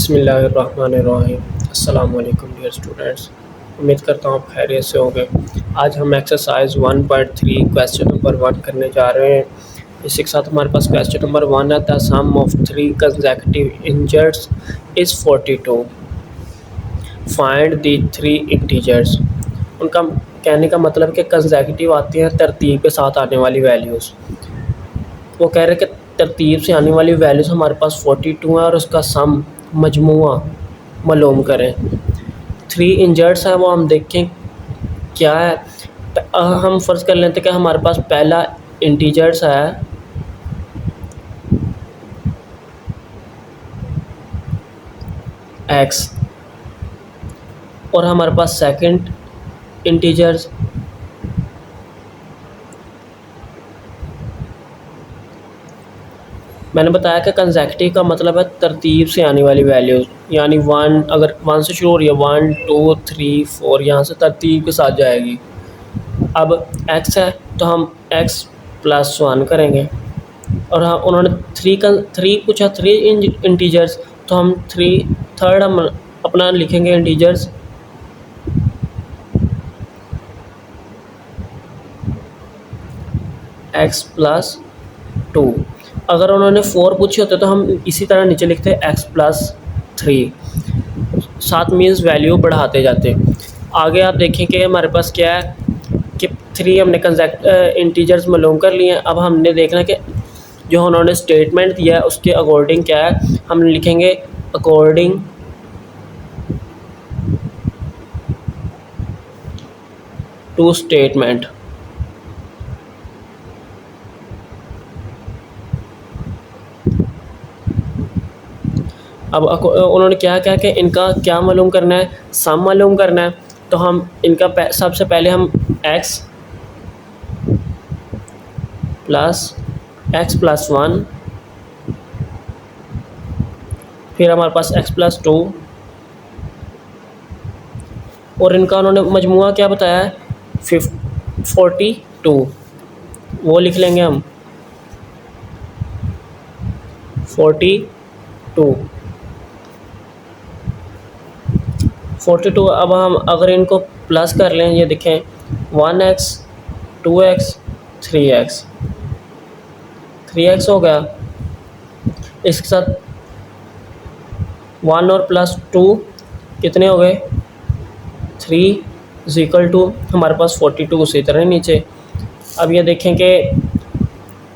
बिस्मिल्लाहिर्रहमानिर्रहीम। अस्सलाम वालेकुम डियर स्टूडेंट्स, उम्मीद करता हूँ आप खैरियत से होंगे। आज हम एक्सरसाइज 1.3 क्वेश्चन नंबर 1 करने जा रहे हैं। इसी के साथ हमारे पास क्वेश्चन नंबर 1 आता है, sum of 3 consecutive integers is 42, find the 3 integers. उनका कहने का मतलब कि कंसेक्यूटिव आती हैं तरतीब के साथ आने वाली वैल्यूज़। वो कह रहे हैं कि तरतीब से आने वाली वैल्यूज़ हमारे पास 42 है और उसका सम मजमुआ मालूम करें। 3 इंजर्स है, वो हम देखें क्या है। हम फ़र्ज़ कर लेते हैं कि हमारे पास पहला इंटीजर्स है x और हमारे पास सेकंड इंटीजर्स मैंने बताया कि कंसेक्यूटिव का मतलब है तरतीब से आने वाली वैल्यूज़, यानी 1 अगर 1 से शुरू हो रही है 1 2 3 4 यहाँ से तरतीब के साथ जाएगी। अब x है तो हम x प्लस 1 करेंगे और हाँ उन्होंने 3 पूछा, 3 इंटीजर्स, तो हम थर्ड हम अपना लिखेंगे इंटीजर्स x प्लस 2। अगर उन्होंने 4 पूछे होते तो हम इसी तरह नीचे लिखते x प्लस 3, साथ मीन्स वैल्यू बढ़ाते जाते। आगे आप देखें कि हमारे पास क्या है कि 3 हमने इंटीजर्स मालूम कर लिए हैं। अब हमने देखना कि जो उन्होंने स्टेटमेंट दिया है उसके अकॉर्डिंग क्या है, हम लिखेंगे अकॉर्डिंग टू स्टेटमेंट। अब उन्होंने क्या क्या कि इनका क्या मालूम करना है, सम मालूम करना है। तो हम इनका सबसे पहले हम x प्लस 1, फिर हमारे पास x प्लस 2 और इनका उन्होंने मजमुआ क्या बताया है 42, वो लिख लेंगे हम 42। अब हम अगर इनको प्लस कर लें, ये देखें 1x 2x 3x हो गया। इसके साथ 1 और प्लस 2 कितने हो गए 3 इज इक्वल टू हमारे पास 42 उसी तरह नीचे। अब ये देखें कि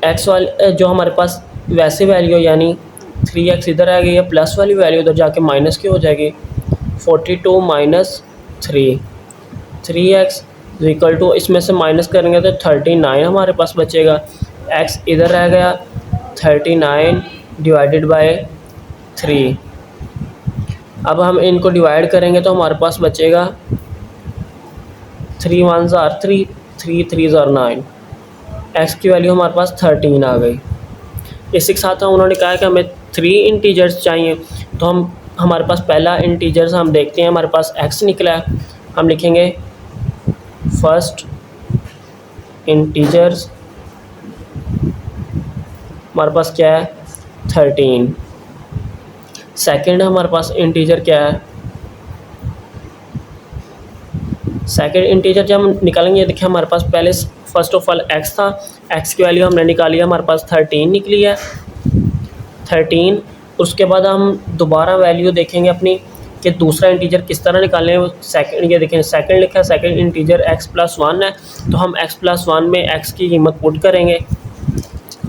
x वाले जो हमारे पास वैसे वैल्यू यानी 3x इधर आ गई है, प्लस वाली वैल्यू उधर जाके माइनस की हो जाएगी। 42 minus 3x is equal to, इसमें से माइनस करेंगे तो 39 हमारे पास बचेगा। x इधर रह गया 39 डिवाइडेड बाय 3। अब हम इनको डिवाइड करेंगे तो हमारे पास बचेगा 3 1s are 3, 3 3s are 9। x की वैल्यू हमारे पास 13 आ गई। इसी के साथ उन्होंने कहा कि हमें 3 इंटीजर्स चाहिए, तो हमारे पास पहला इंटीजर्स हम देखते हैं, हमारे पास x निकला है। हम लिखेंगे फर्स्ट इंटीजर्स हमारे पास क्या है 13। सेकंड हमारे पास इंटीजर क्या है, सेकंड इंटीजर जब हम निकालेंगे, देखिए हमारे पास पहले फर्स्ट ऑफ ऑल x था, x की वैल्यू हमने निकाली है, हमारे पास 13 निकली है 13। उसके बाद हम दोबारा वैल्यू देखेंगे अपनी कि दूसरा इंटीजर किस तरह निकालें। सेकंड, ये देखें सेकंड लिखा है, सेकंड इंटीजर x प्लस 1 है, तो हम x प्लस 1 में x की कीमत पुट करेंगे।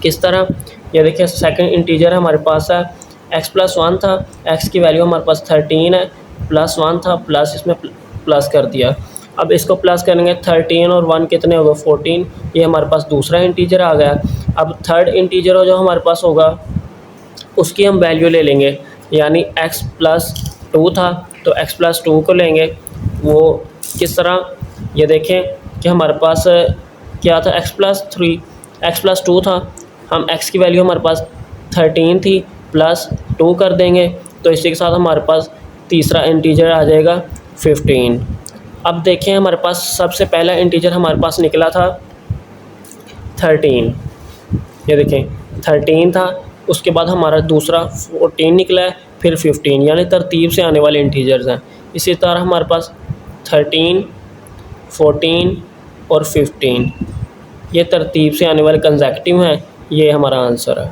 किस तरह, ये देखिए सेकंड इंटीजर हमारे पास है x प्लस 1 था, x की वैल्यू हमारे पास 13 है, प्लस 1 था, प्लस इसमें प्लस कर दिया। अब इसको प्लस करेंगे 13 और 1 कितने हो गए 14, ये हमारे पास दूसरा इंटीजर आ गया। अब थर्ड इंटीजर जो हमारे पास होगा उसकी हम वैल्यू ले लेंगे, यानी x प्लस 2 था तो x प्लस 2 को लेंगे। वो किस तरह, ये देखें कि हमारे पास क्या था x प्लस 2 था, हम x की वैल्यू हमारे पास 13 थी, प्लस 2 कर देंगे तो इसी के साथ हमारे पास तीसरा इंटीजर आ जाएगा 15। अब देखें हमारे पास सबसे पहला इंटीजर हमारे पास निकला था 13, ये देखें 13 था, उसके बाद हमारा दूसरा 14 निकला है, फिर 15, यानी तरतीब से आने वाले इंटीजर्स हैं। इसी तरह हमारे पास 13, 14 और 15 ये तरतीब से आने वाले कंसेक्टिव हैं। ये हमारा आंसर है।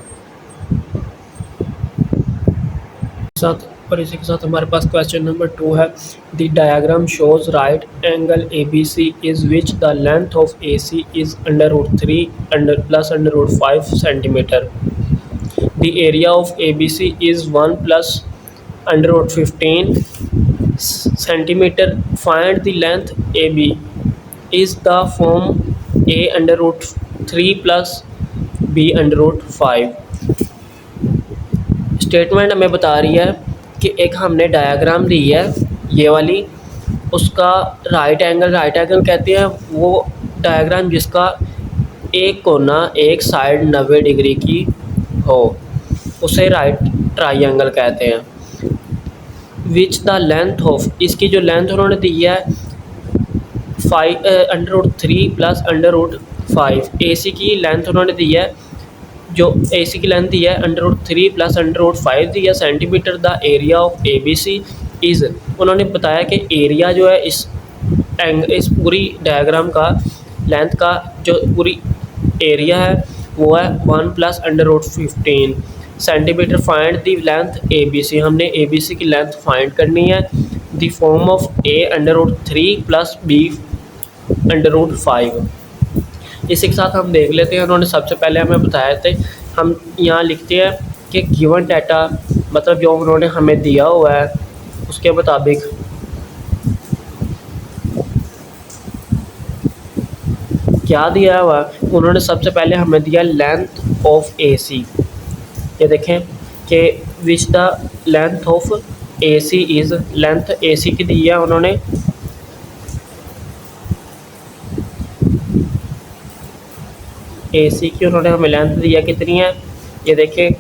साथ और इसी के साथ हमारे पास क्वेश्चन नंबर 2 है, the diagram shows right angle A B C is which the length of A C is √3 plus √5 centimetre. The area of A B C is 1 plus √15 centimetre. Find the length A B is the form A √3 plus B √5। Statement हमें बता रही है कि एक हमने diagram दी है ये वाली, उसका राइट एंगल कहते हैं वो डायग्राम जिसका एक कोना एक साइड 90 डिग्री की हो, उसे राइट ट्राइंगल कहते हैं। विच द लेंथ ऑफ, इसकी जो लेंथ उन्होंने दी है 5 √3 प्लस √5। ए सी की लेंथ उन्होंने दी है, जो ए सी की लेंथ दी है √3 प्लस √5 दी है centimetre. The area of A B C is, उन्होंने बताया कि एरिया जो है इस पूरी डायग्राम का लेंथ का जो पूरी एरिया है वो है 1 plus √15 centimetre. Find the length A B C, हमने ए बी सी की लेंथ फाइंड करनी है। The form of A √3 plus B √5। इसी के साथ हम देख लेते हैं, उन्होंने सबसे पहले हमें बताया थे, हम यहाँ लिखते हैं कि गिवन डाटा मतलब जो उन्होंने हमें दिया हुआ है उसके मुताबिक क्या दिया हुआ है। उन्होंने सबसे पहले हमें दिया लेंथ ऑफ ए सी। ये देखें कि which the length of A C is, length A C की दी है उन्होंने ए सी की, उन्होंने हमें लेंथ दिया कितनी है, ये देखें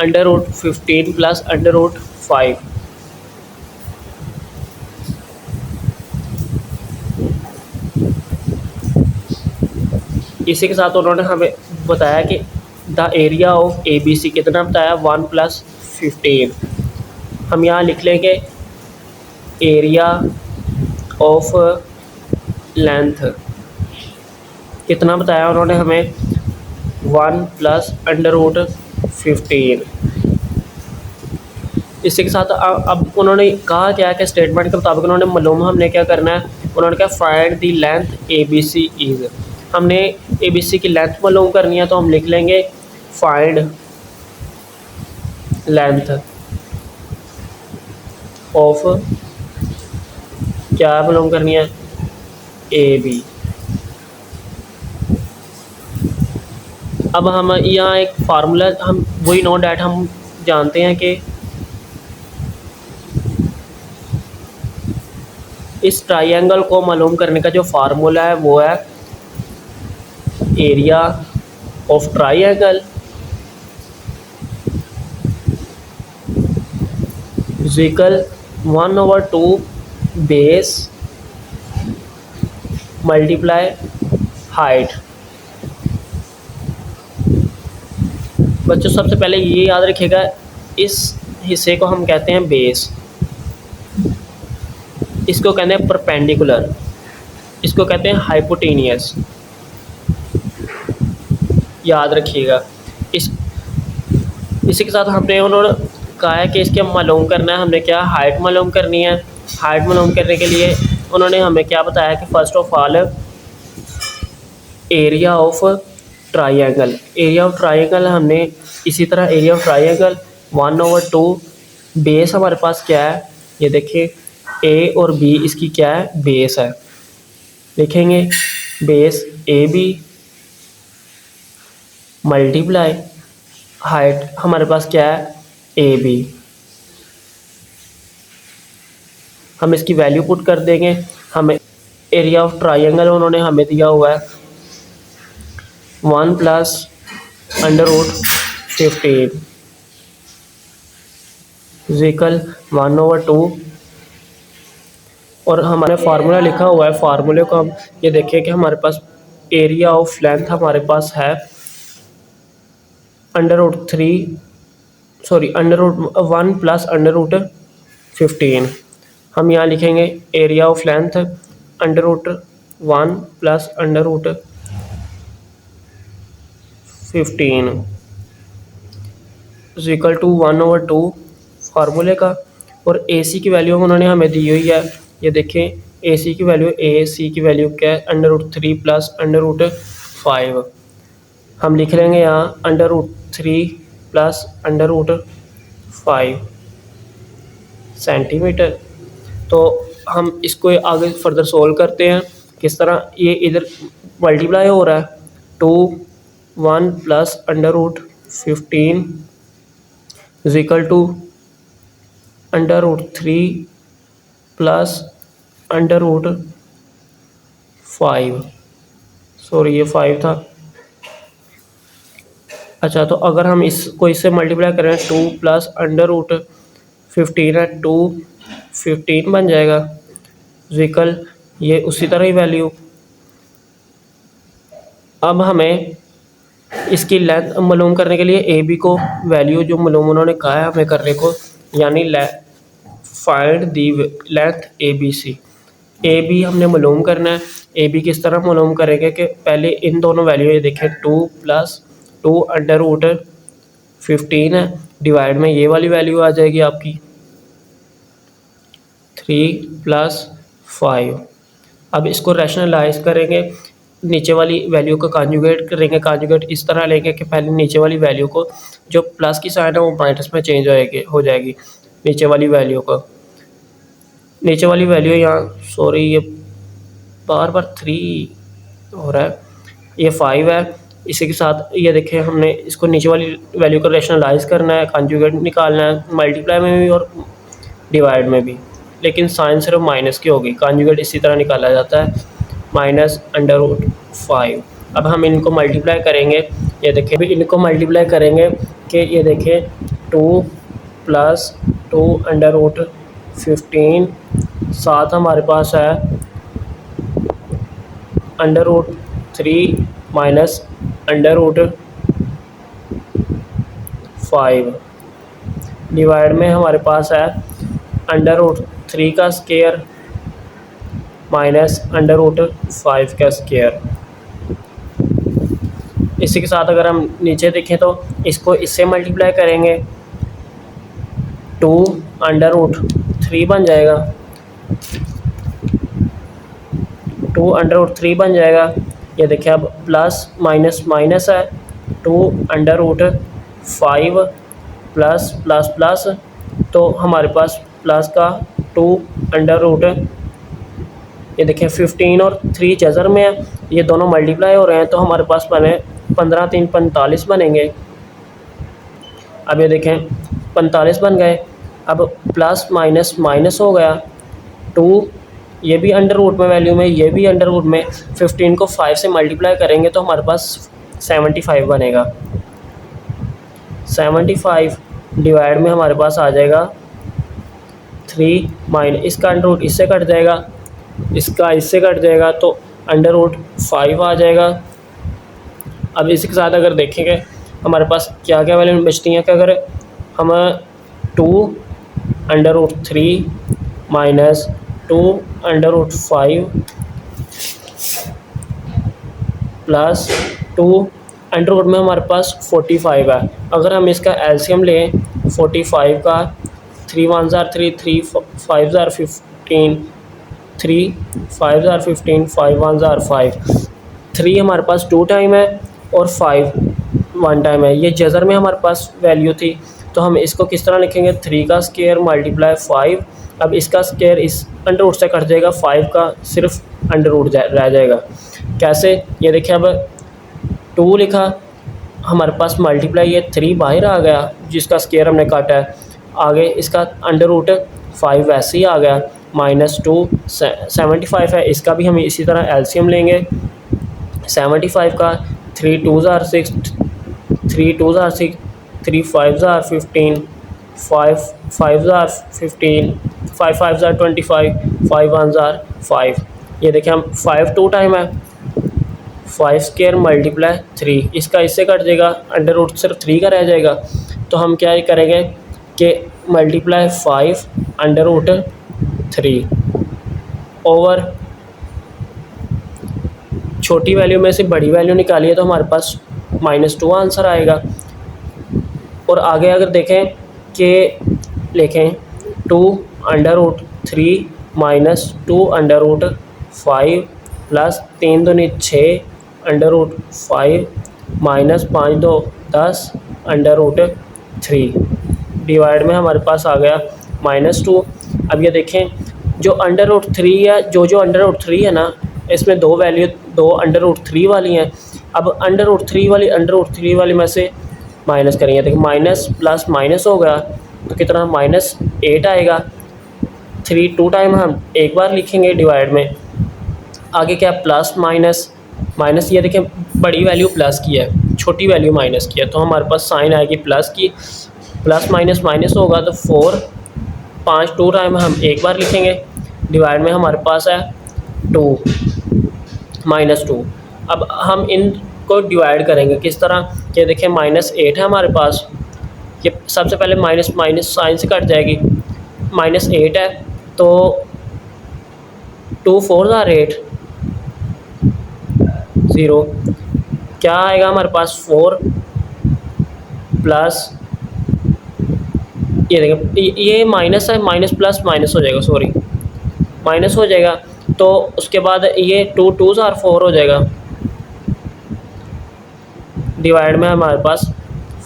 √15 प्लस √5। इसी के साथ उन्होंने हमें बताया कि the area of A B C कितना बताया 1 प्लस 15। हम यहाँ लिख लेंगे एरिया ऑफ लेंथ कितना बताया उन्होंने हमें 1 प्लस √15। इसी के साथ अब उन्होंने कहा क्या कि स्टेटमेंट के मुताबिक उन्होंने मालूम हमने क्या करना है, उन्होंने कहा find the length A B C is. हमने ए बी सी की लेंथ मालूम करनी है तो हम लिख लेंगे फाइंड लेंथ ऑफ, क्या मालूम करनी है, ए बी। अब हम यहाँ एक फार्मूला, हम वही नो डैट हम जानते हैं कि इस ट्राइंगल को मालूम करने का जो फार्मूला है वो है area of triangle equal 1/2 base multiply height. बच्चों सबसे पहले ये याद रखिएगा, इस हिस्से को हम कहते हैं बेस, इसको कहते हैं परपेंडिकुलर, इसको कहते हैं हाइपोटेनियस, याद रखिएगा। इसी के साथ हमने उन्होंने कहा है कि इसके मालूम करना है, हमने क्या हाइट मालूम करनी है। हाइट मालूम करने के लिए उन्होंने हमें क्या बताया कि first of all area of triangle, area of triangle हमने इसी तरह एरिया ऑफ ट्राइंगल 1/2 बेस हमारे पास क्या है, ये देखिए ए और बी इसकी क्या है, बेस है। देखेंगे base A B multiply height हमारे पास क्या है, ए बी। हम इसकी वैल्यू पुट कर देंगे। हमें एरिया ऑफ ट्राइंगल उन्होंने हमें दिया हुआ है 1 प्लस √15 इक्वल 1/2, और हमारे फार्मूला लिखा हुआ है, फार्मूले को हम ये देखें कि हमारे पास एरिया ऑफ लेंथ हमारे पास है √3 sorry under root 1 plus under root 15। हम यहाँ लिखेंगे area of length under root 1 plus under root 15 is equal to 1/2 फार्मूले का। और ए सी की वैल्यू उन्होंने हमें दी हुई है, ये देखें ए सी की वैल्यू, ए सी की वैल्यू क्या है, under root 3 plus under root 5। हम लिख लेंगे यहाँ under root 3 plus under root 5 centimetre. तो हम इसको आगे फर्दर सोल्व करते हैं। किस तरह, ये इधर मल्टीप्लाई हो रहा है, 2 1 plus under root 15 is equal to under root 3 plus under root 5, sorry ये 5 था। अच्छा, तो अगर हम इसको इससे मल्टीप्लाई करें 2 प्लस अंडर रूट 15 है, 2 15 बन जाएगा इक्वल ये उसी तरह ही वैल्यू। अब हमें इसकी लेंथ मालूम करने के लिए ए बी को वैल्यू जो मालूम उन्होंने कहा है हमें करने को, यानी find the length A B C. A B हमने मालूम करना है। ए बी किस तरह मालूम करेंगे कि पहले इन दोनों वैल्यू, ये देखें 2 प्लस 2 अंडर रूट 15 है, डिवाइड में ये वाली वैल्यू आ जाएगी आपकी 3 प्लस 5। अब इसको रैशनलाइज करेंगे, नीचे वाली वैल्यू को कॉन्जुगेट करेंगे। कॉन्जुगेट इस तरह लेंगे कि पहले नीचे वाली वैल्यू को, जो प्लस की साइन है वो माइनस में चेंज हो जाएगी नीचे वाली वैल्यू को। नीचे वाली वैल्यू यहाँ, सॉरी ये बार बार 3 हो रहा है, ये 5 है। इसी के साथ ये देखें हमने इसको नीचे वाली वैल्यू को रैशनलाइज करना है, कॉन्जुगेट निकालना है, मल्टीप्लाई में भी और डिवाइड में भी, लेकिन साइन सिर्फ माइनस की होगी। कॉन्जुगेट इसी तरह निकाला जाता है, माइनस अंडर रूट 5। अब हम इनको मल्टीप्लाई करेंगे, ये देखें भी इनको मल्टीप्लाई करेंगे कि ये देखें 2 प्लस 2 अंडर रूट 15, साथ हमारे पास है under root 3 minus under root 5, divide में हमारे पास है अंडर रूट 3 का स्क्वायर माइनस अंडर रूट 5 का स्क्वायर। इसी के साथ अगर हम नीचे देखें तो इसको इससे मल्टीप्लाई करेंगे, 2 अंडर रूट 3 बन जाएगा, 2 अंडर रूट 3 बन जाएगा। ये देखिए अब प्लस माइनस माइनस है, 2 under root 5 plus plus plus, तो हमारे पास प्लस का 2 अंडर रूट, ये देखिए 15 और 3 जज़र में है, ये दोनों मल्टीप्लाई हो रहे हैं, तो हमारे पास बने 15 3 45 बनेंगे। अब ये देखें 45 बन गए। अब प्लस माइनस माइनस हो गया, 2 ये भी अंडर रूट में वैल्यू में, ये भी अंडर रूट में, 15 को 5 से मल्टीप्लाई करेंगे तो हमारे पास 75 बनेगा। 75 डिवाइड में हमारे पास आ जाएगा 3 माइनस, इसका अंडर रूट इससे कट जाएगा, इसका इससे कट जाएगा, तो अंडर रूट 5 आ जाएगा। अब इसी के साथ अगर देखेंगे हमारे पास क्या क्या वैल्यू बचती हैं कि अगर हम 2 under root 3 minus 2 under root 5 plus 2 under root में हमारे पास 45 है। अगर हम इसका एलसीएम लें 45 का, 3 1 ज़ार 3, 3 5 ज़ार 15, 3 5 ज़ार 15, 5 1 ज़ार 5, 3 हमारे पास 2 टाइम है और 5 1 टाइम है। ये जज़र में हमारे पास वैल्यू थी, तो हम इसको किस तरह लिखेंगे, 3 का स्क्वायर मल्टीप्लाई 5। अब इसका स्क्वायर इस अंडर रूट से कट जाएगा, 5 का सिर्फ अंडर रूट रह जाएगा। कैसे, ये देखिए अब 2 लिखा, हमारे पास मल्टीप्लाई ये 3 बाहर आ गया जिसका स्क्वायर हमने काटा है, आगे इसका अंडर रूट 5 वैसे ही आ गया, -2 75 है, इसका भी हम इसी तरह एलसीएम लेंगे। 75 का 3 2 ज़ार 6, 3 2 ज़ार 6, 3 5 ज़ार 15, 5 5 ज़ार 15, 5 5 ज़ार 25, 5 1 ज़ार 5। ये देखिए हम 5 2 टाइम है, 5 स्क्वायर मल्टीप्लाई 3, इसका इससे कट जाएगा, अंडर रूट सिर्फ 3 का रह जाएगा, तो हम क्या करेंगे कि मल्टीप्लाई 5√3 ओवर छोटी वैल्यू में से बड़ी वैल्यू निकालिए तो हमारे पास -2 आंसर आएगा। और आगे अगर देखें कि लिखें 2√3 -2√5 प्लस 3 दूनी 6 √5 माइनस 5 2 10 √3 डिवाइड में हमारे पास आ गया -2। अब ये देखें जो √3 है, जो √3 है ना, इसमें दो वैल्यू दो √3 वाली हैं। अब √3 वाली में से माइनस करेंगे, देखिए माइनस प्लस माइनस होगा तो कितना -8 आएगा। 3 2 टाइम हम एक बार लिखेंगे डिवाइड में। आगे क्या प्लस माइनस माइनस, ये देखें बड़ी वैल्यू प्लस की है, छोटी वैल्यू माइनस की है, तो हमारे पास साइन आएगी प्लस की। प्लस माइनस माइनस होगा तो 4 5 2 टाइम हम एक बार लिखेंगे डिवाइड में हमारे पास है 2 -2। अब हम इनको डिवाइड करेंगे किस तरह कि देखें -8 है हमारे पास, ये सबसे पहले माइनस माइनस साइन से कट जाएगी। -8 है तो 2 4 8 0 क्या आएगा हमारे पास 4 प्लस, ये देखें ये माइनस है, माइनस प्लस माइनस हो जाएगा, सॉरी माइनस हो जाएगा। तो उसके बाद ये 2 2 4 हो जाएगा डिवाइड में हमारे पास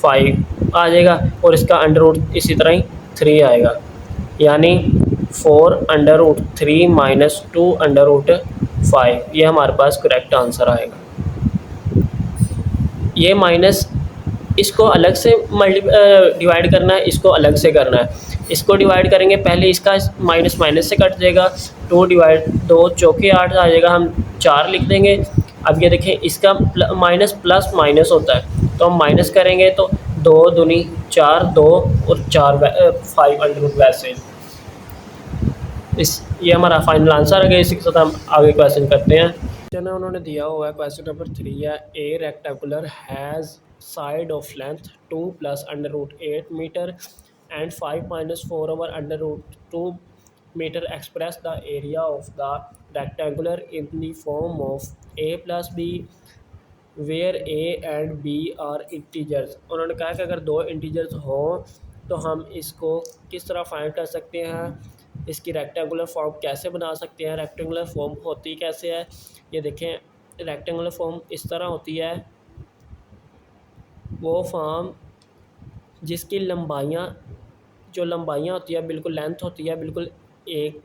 5 आ जाएगा और इसका अंडर इसी तरह ही 3 आएगा, यानी 4√3 -2√5 ये हमारे पास करेक्ट आंसर आएगा। ये माइनस इसको अलग से डिवाइड करना है, इसको अलग से करना है। इसको डिवाइड करेंगे पहले इसका माइनस माइनस से कट जाएगा, 2 डिवाइड 2 चौके 8 आ जाएगा, हम 4 लिख देंगे। अब ये देखें इसका माइनस प्लस माइनस होता है तो हम माइनस करेंगे तो 2 दूनी 4 2 और 4 5 वैसे ये हमारा फाइनल आंसर है। इसी के साथ हम आगे क्वेश्चन करते हैं। क्वेश्चन है उन्होंने दिया हुआ है, क्वेश्चन नंबर 3 है, a rectangular has side of length 2 + √8 metre and 5 - 4 over √2 meter, express the area of the rectangular in the form of a plus b where a and b are integers। उन्होंने कहा कि अगर दो integers हों तो हम इसको किस तरह फाइंड कर सकते हैं, इसकी रेक्टेंगुलर फॉर्म कैसे बना सकते हैं, रेक्टेंगुलर फॉर्म होती कैसे है। ये देखें रेक्टेंगुलर फॉर्म इस तरह होती है, वो फॉर्म जिसकी लंबाइयाँ जो लंबाइयाँ होती है बिल्कुल लेंथ होती है बिल्कुल एक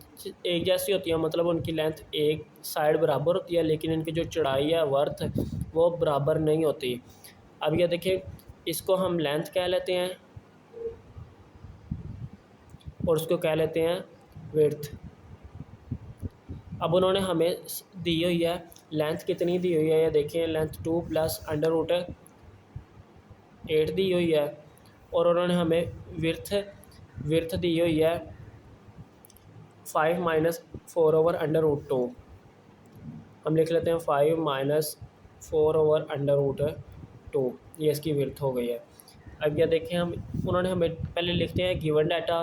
जैसी होती है, मतलब उनकी लेंथ एक साइड बराबर होती है, लेकिन इनकी जो चौड़ाई है वर्थ वो बराबर नहीं होती। अब ये देखिए इसको हम लेंथ कह लेते हैं और उसको कह लेते हैं विड्थ। अब उन्होंने हमें दी हुई है लेंथ कितनी दी हुई है, ये देखें लेंथ 2 + √8 दी हुई है और उन्होंने हमें विर्थ दी हुई है 5 - 4 over √2। हम लिख लेते हैं 5 - 4 over √2, ये इसकी विर्थ हो गई है। अब यह देखें हम उन्होंने हमें पहले लिखते हैं गिवन डाटा।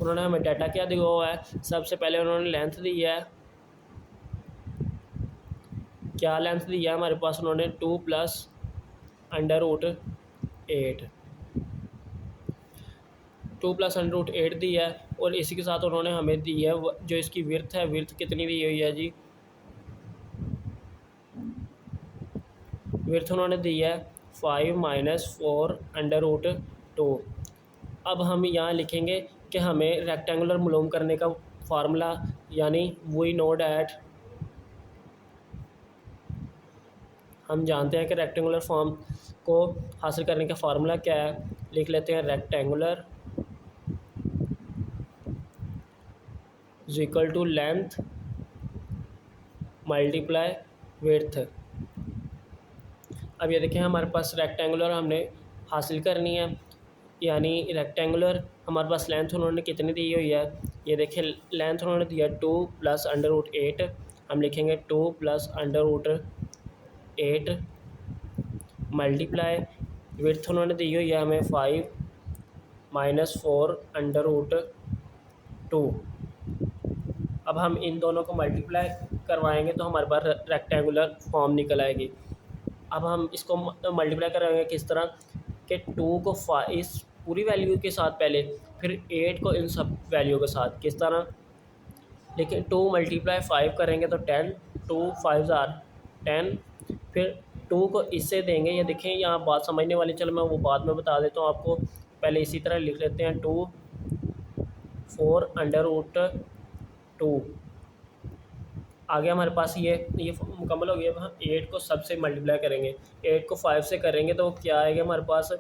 उन्होंने हमें डाटा क्या दिया हुआ है, सबसे पहले उन्होंने लेंथ दी है, क्या लेंथ दी है हमारे पास, उन्होंने 2 + √8 2 + √8 दी है और इसी के साथ उन्होंने हमें दी है जो इसकी विर्थ है, विर्थ कितनी दी हुई है जी, विर्थ उन्होंने दी है 5 - 4 √2। अब हम यहाँ लिखेंगे कि हमें रेक्टेंगुलर मालूम करने का फार्मूला, यानी वी नो डैट, हम जानते हैं कि रेक्टेंगुलर फॉर्म को हासिल करने का फार्मूला क्या है। लिख लेते हैं रेक्टेंगुलर = लेंथ मल्टीप्लाई विड्थ। अब ये देखें हमारे पास रेक्टेंगुलर हमने हासिल करनी है, यानी रेक्टेंगुलर हमारे पास लेंथ उन्होंने कितनी दी हुई है, ये देखें लेंथ उन्होंने दिया 2 + √8, हम लिखेंगे 2 + √8 मल्टीप्लाई विड्थ उन्होंने दी हुई है हमें 5 -4√2। अब हम इन दोनों को मल्टीप्लाई करवाएंगे तो हमारे पास रेक्टेंगुलर फॉर्म निकल आएगी। अब हम इसको मल्टीप्लाई कराएंगे किस तरह कि 2 को इस पूरी वैल्यू के साथ पहले, फिर 8 को इन सब वैल्यू के साथ किस तरह। लेकिन 2 × 5 करेंगे तो 10, 2 5 आर 10, फिर 2 को इससे देंगे। ये देखें यहाँ बात समझने वाली, चलो मैं वो बाद में बता देता हूँ आपको, पहले इसी तरह लिख लेते हैं 2 4√2। आगे हमारे पास ये मुकम्मल हो गया। अब हम 8 को सबसे मल्टीप्लाई करेंगे, 8 को 5 से करेंगे तो क्या आएगा हमारे पास,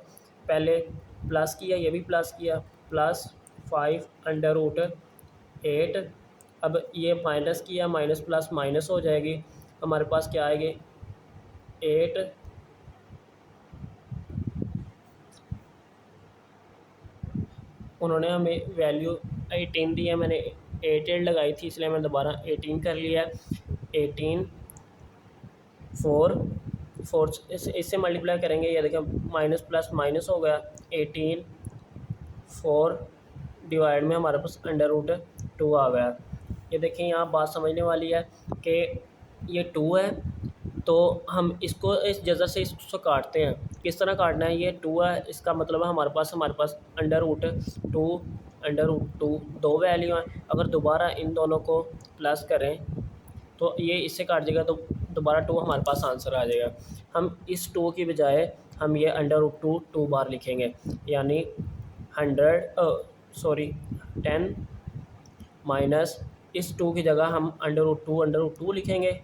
पहले प्लस किया, ये भी प्लस किया, +5√8। अब ये माइनस किया, माइनस प्लस माइनस हो जाएगी, हमारे पास क्या आएगी 8। उन्होंने हमें वैल्यू 18 दी है, मैंने 8 लगाई थी इसलिए मैंने दोबारा 18 कर लिया। 18 4 इससे मल्टीप्लाई करेंगे, ये देखें माइनस प्लस माइनस हो गया। 18 4 डिवाइड में हमारे पास √2 आ गया। ये देखें यहाँ बात समझने वाली है कि ये 2 है तो हम इसको इस जज़र से इसको काटते हैं। किस तरह काटना है, ये 2 है, इसका मतलब है हमारे पास √2 दो वैल्यू हैं। अगर दोबारा इन दोनों को प्लस करें तो ये इससे काट जाएगा, तो दोबारा 2 हमारे पास आंसर आ जाएगा। हम इस 2 की बजाय हम ये √2 2 बार लिखेंगे, यानी 10 माइनस इस 2 की जगह हम √2 लिखेंगे,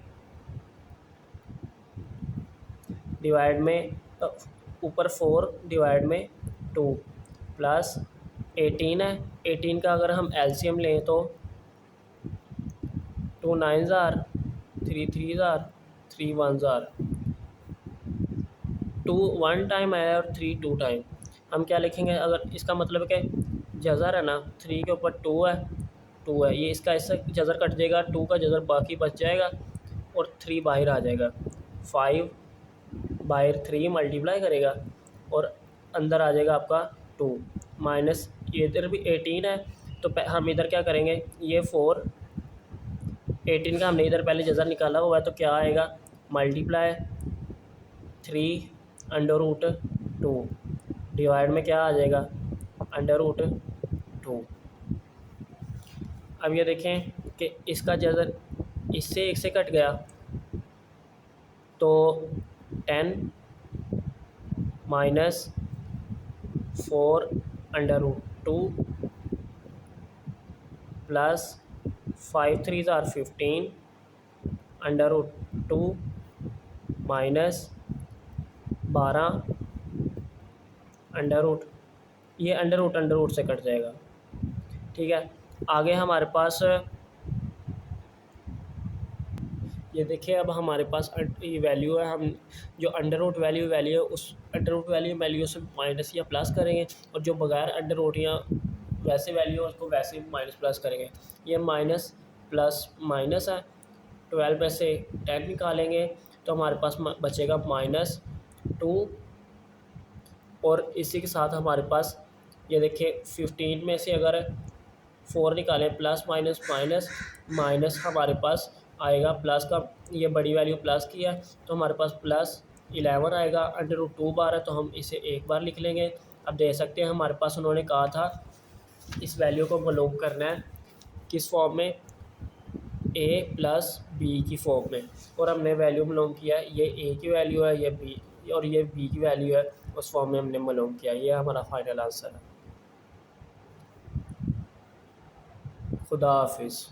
डिवाइड में ऊपर 4 डिवाइड में 2 प्लस 18 है। 18 का अगर हम एलसीएम लें तो 2 9 जार 3 3 जार 3 1 जार, 2 1 टाइम आया और 3 2 टाइम। हम क्या लिखेंगे, अगर इसका मतलब है कि जज़र है ना, 3 के ऊपर 2 है, ये इसका जज़र कट जाएगा, 2 का जज़र बाकी बच जाएगा और 3 बाहर आ जाएगा। 5 बाहर 3 मल्टीप्लाई करेगा और अंदर आ जाएगा आपका 2 माइनस, इधर भी 18 है तो हम इधर क्या करेंगे, ये 4 18 का हमने इधर पहले जज़र निकाला हुआ है तो क्या आएगा, मल्टीप्लाई 3√2 डिवाइड में क्या आ जाएगा √2। अब ये देखें कि इसका जज़र इससे एक से कट गया तो 10 माइनस 4√2 प्लस 5 3 जार 15 √2 माइनस 12 ये अंडर रूट से कट जाएगा। ठीक है, आगे हमारे पास ये देखिए, अब हमारे पास ये वैल्यू है, हम जो अंडर रूट वैल्यू है उस अंडर रूट वैल्यू से माइनस या प्लस करेंगे, और जो बगैर अंडर रूट या वैसे वैल्यू है उसको वैसे माइनस प्लस करेंगे। ये माइनस प्लस माइनस है, 12 में से 10 निकालेंगे तो हमारे पास बचेगा -2, और इसी के साथ हमारे पास ये देखिए 15 में से अगर 4 निकालें प्लस माइनस माइनस माइनस, हमारे पास आएगा प्लस का, ये बड़ी वैल्यू प्लस की है तो हमारे पास +11 आएगा। √2 बार है तो हम इसे एक बार लिख लेंगे। अब देख सकते हैं हमारे पास उन्होंने कहा था इस वैल्यू को मलूम करना है किस फॉर्म में, a + b की फॉर्म में, और हमने वैल्यू मलूम किया, ये a की वैल्यू है, ये b और ये b की वैल्यू है, उस फॉर्म में हमने मलूम किया। ये हमारा फाइनल आंसर है। खुदा हाफिज़।